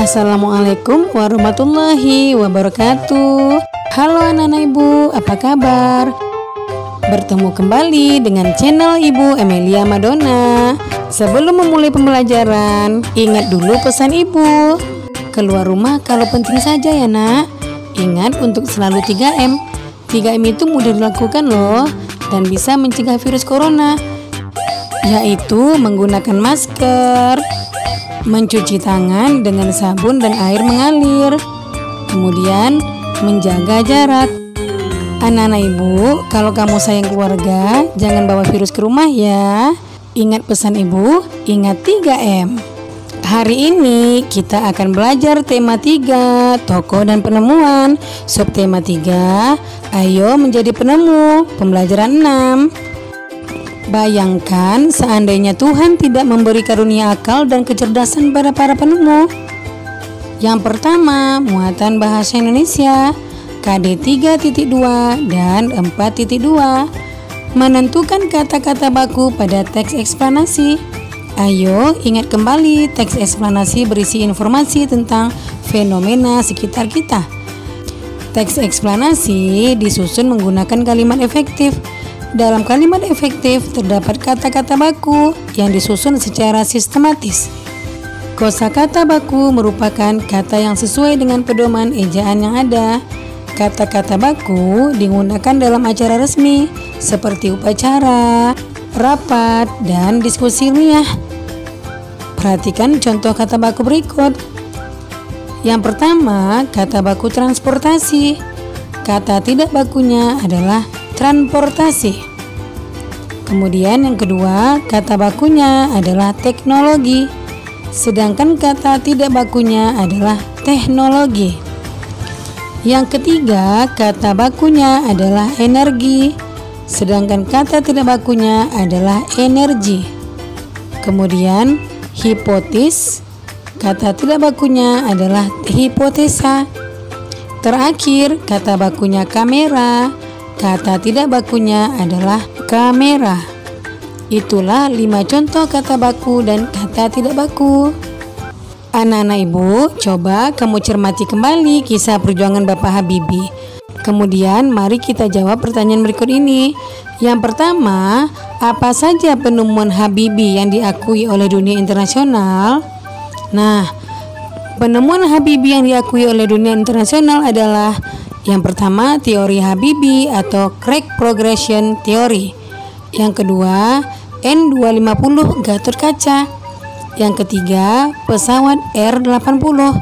Assalamualaikum warahmatullahi wabarakatuh. Halo anak-anak ibu, apa kabar? Bertemu kembali dengan channel Ibu Emilia Madonna. Sebelum memulai pembelajaran, ingat dulu pesan ibu. Keluar rumah kalau penting saja ya nak. Ingat untuk selalu 3M. 3M itu mudah dilakukan loh dan bisa mencegah virus corona, yaitu menggunakan masker, mencuci tangan dengan sabun dan air mengalir, kemudian menjaga jarak. Anak-anak ibu, kalau kamu sayang keluarga, jangan bawa virus ke rumah ya. Ingat pesan ibu, ingat 3M. Hari ini kita akan belajar tema 3, tokoh dan penemuan. Subtema 3, ayo menjadi penemu, pembelajaran 6. Bayangkan seandainya Tuhan tidak memberi karunia akal dan kecerdasan pada para penemu. Yang pertama, muatan bahasa Indonesia KD 3.2 dan 4.2. Menentukan kata-kata baku pada teks eksplanasi. Ayo ingat kembali, teks eksplanasi berisi informasi tentang fenomena sekitar kita. Teks eksplanasi disusun menggunakan kalimat efektif. Dalam kalimat efektif terdapat kata-kata baku yang disusun secara sistematis. Kosakata baku merupakan kata yang sesuai dengan pedoman ejaan yang ada. Kata-kata baku digunakan dalam acara resmi seperti upacara, rapat, dan diskusi ilmiah. Perhatikan contoh kata baku berikut. Yang pertama, kata baku transportasi. Kata tidak bakunya adalah transportasi. Kemudian yang kedua, kata bakunya adalah teknologi, sedangkan kata tidak bakunya adalah teknologi. Yang ketiga, kata bakunya adalah energi, sedangkan kata tidak bakunya adalah energi. Kemudian hipotis, kata tidak bakunya adalah hipotesa. Terakhir, kata bakunya kamera, kata tidak bakunya adalah kamera. Itulah 5 contoh kata baku dan kata tidak baku. Anak-anak ibu, coba kamu cermati kembali kisah perjuangan Bapak Habibie. Kemudian mari kita jawab pertanyaan berikut ini. Yang pertama, apa saja penemuan Habibie yang diakui oleh dunia internasional? Nah, penemuan Habibie yang diakui oleh dunia internasional adalah yang pertama, teori Habibie atau crack progression theory. Yang kedua, N250 Gatot Kaca. Yang ketiga, pesawat R80.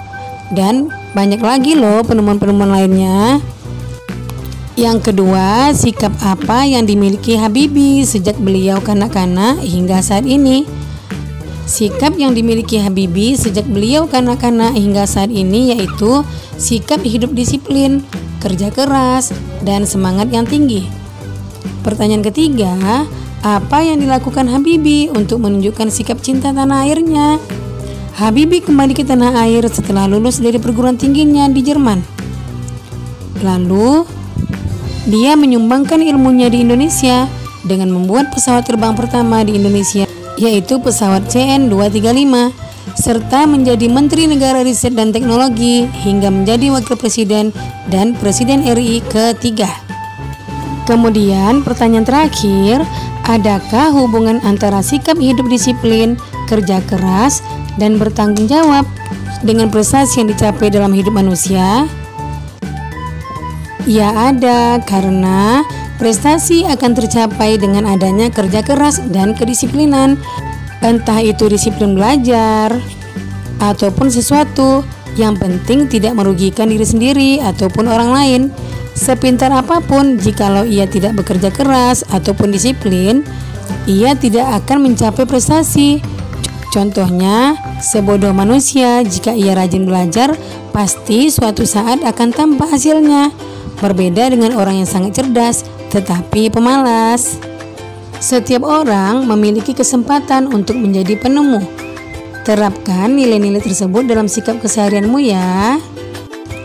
Dan banyak lagi loh penemuan-penemuan lainnya. Yang kedua, sikap apa yang dimiliki Habibie sejak beliau kanak-kanak hingga saat ini? Sikap yang dimiliki Habibie sejak beliau kanak-kanak hingga saat ini yaitu sikap hidup disiplin, kerja keras, dan semangat yang tinggi. Pertanyaan ketiga, apa yang dilakukan Habibie untuk menunjukkan sikap cinta tanah airnya? Habibie kembali ke tanah air setelah lulus dari perguruan tingginya di Jerman. Lalu, dia menyumbangkan ilmunya di Indonesia dengan membuat pesawat terbang pertama di Indonesia, yaitu pesawat CN235, serta menjadi Menteri Negara Riset dan Teknologi hingga menjadi Wakil Presiden dan Presiden RI ketiga. Kemudian pertanyaan terakhir, adakah hubungan antara sikap hidup disiplin, kerja keras, dan bertanggung jawab dengan prestasi yang dicapai dalam hidup manusia? Ya ada, karena prestasi akan tercapai dengan adanya kerja keras dan kedisiplinan. Entah itu disiplin belajar ataupun sesuatu, yang penting tidak merugikan diri sendiri ataupun orang lain. Sepintar apapun, jikalau ia tidak bekerja keras ataupun disiplin, ia tidak akan mencapai prestasi. Contohnya, sebodoh manusia, jika ia rajin belajar, pasti suatu saat akan tampak hasilnya. Berbeda dengan orang yang sangat cerdas tetapi pemalas. Setiap orang memiliki kesempatan untuk menjadi penemu. Terapkan nilai-nilai tersebut dalam sikap keseharianmu ya.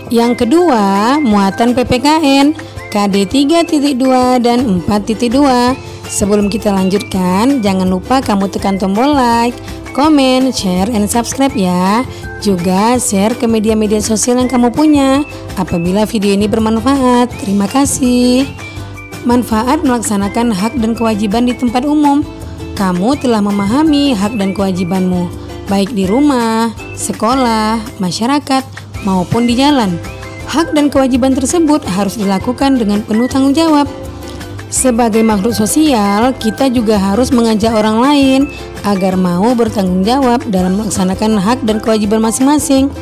Yang kedua, muatan PPKN KD 3.2 dan 4.2. Sebelum kita lanjutkan, jangan lupa kamu tekan tombol like, komen, share, and subscribe ya. Juga share ke media-media sosial yang kamu punya apabila video ini bermanfaat. Terima kasih. Manfaat melaksanakan hak dan kewajiban di tempat umum. Kamu telah memahami hak dan kewajibanmu, baik di rumah, sekolah, masyarakat, maupun di jalan. Hak dan kewajiban tersebut harus dilakukan dengan penuh tanggung jawab. Sebagai makhluk sosial, kita juga harus mengajak orang lain agar mau bertanggung jawab dalam melaksanakan hak dan kewajiban masing-masing.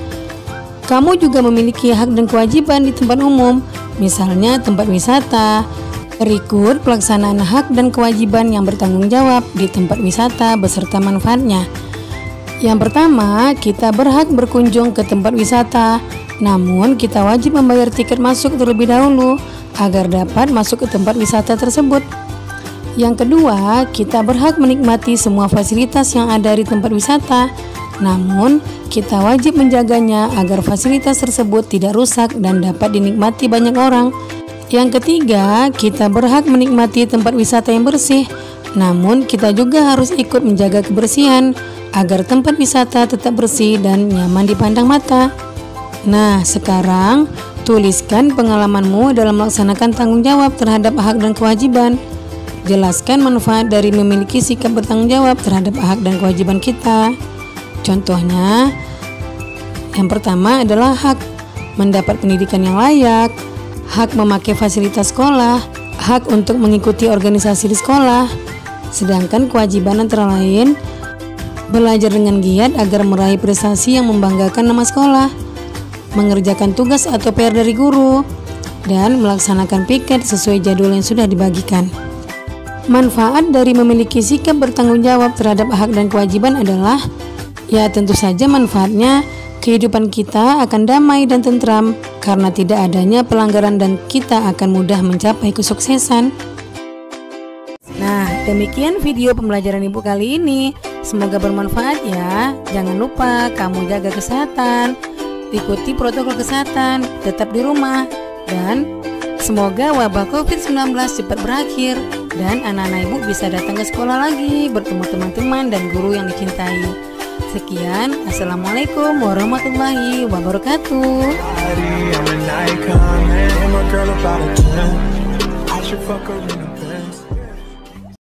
Kamu juga memiliki hak dan kewajiban di tempat umum, misalnya tempat wisata. Berikut pelaksanaan hak dan kewajiban yang bertanggung jawab di tempat wisata beserta manfaatnya. Yang pertama, kita berhak berkunjung ke tempat wisata, namun kita wajib membayar tiket masuk terlebih dahulu agar dapat masuk ke tempat wisata tersebut. Yang kedua, kita berhak menikmati semua fasilitas yang ada di tempat wisata, namun kita wajib menjaganya agar fasilitas tersebut tidak rusak dan dapat dinikmati banyak orang. Yang ketiga, kita berhak menikmati tempat wisata yang bersih, namun kita juga harus ikut menjaga kebersihan agar tempat wisata tetap bersih dan nyaman dipandang mata. Nah, sekarang tuliskan pengalamanmu dalam melaksanakan tanggung jawab terhadap hak dan kewajiban. Jelaskan manfaat dari memiliki sikap bertanggung jawab terhadap hak dan kewajiban kita. Contohnya, yang pertama adalah hak mendapat pendidikan yang layak, hak memakai fasilitas sekolah, hak untuk mengikuti organisasi di sekolah. Sedangkan kewajiban antara lain, belajar dengan giat agar meraih prestasi yang membanggakan nama sekolah, mengerjakan tugas atau PR dari guru, dan melaksanakan piket sesuai jadwal yang sudah dibagikan. Manfaat dari memiliki sikap bertanggung jawab terhadap hak dan kewajiban adalah, ya tentu saja manfaatnya kehidupan kita akan damai dan tentram karena tidak adanya pelanggaran dan kita akan mudah mencapai kesuksesan. Nah, demikian video pembelajaran Ibu kali ini. Semoga bermanfaat ya. Jangan lupa kamu jaga kesehatan, ikuti protokol kesehatan, tetap di rumah, dan semoga wabah COVID-19 cepat berakhir dan anak-anak Ibu bisa datang ke sekolah lagi, bertemu teman-teman dan guru yang dicintai. Sekian, Assalamualaikum warahmatullahi wabarakatuh.